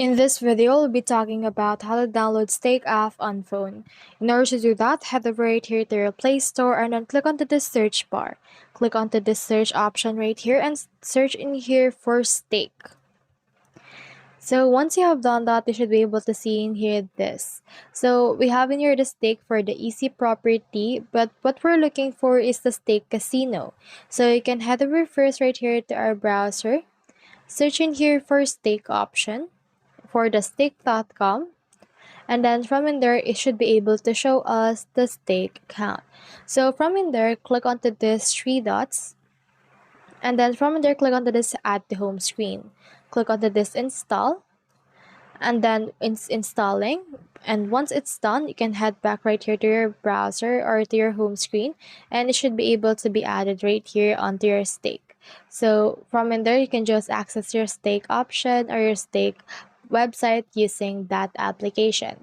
In this video, we'll be talking about how to download Stake app on phone. In order to do that, head over right here to your Play Store and then click onto the search bar. Click onto this search option right here and search in here for Stake. So once you have done that, you should be able to see in here this. So we have in here the Stake for the easy property, but what we're looking for is the Stake Casino. So you can head over first right here to our browser. Search in here for Stake option for the stake.com, and then from in there it should be able to show us the stake count. So from in there, click onto this three dots, and then from in there, click onto this add to home screen. Click onto this install, and then it's installing. And once it's done, you can head back right here to your browser or to your home screen, and it should be able to be added right here onto your stake. So from in there, you can just access your stake option or your stake website using that application.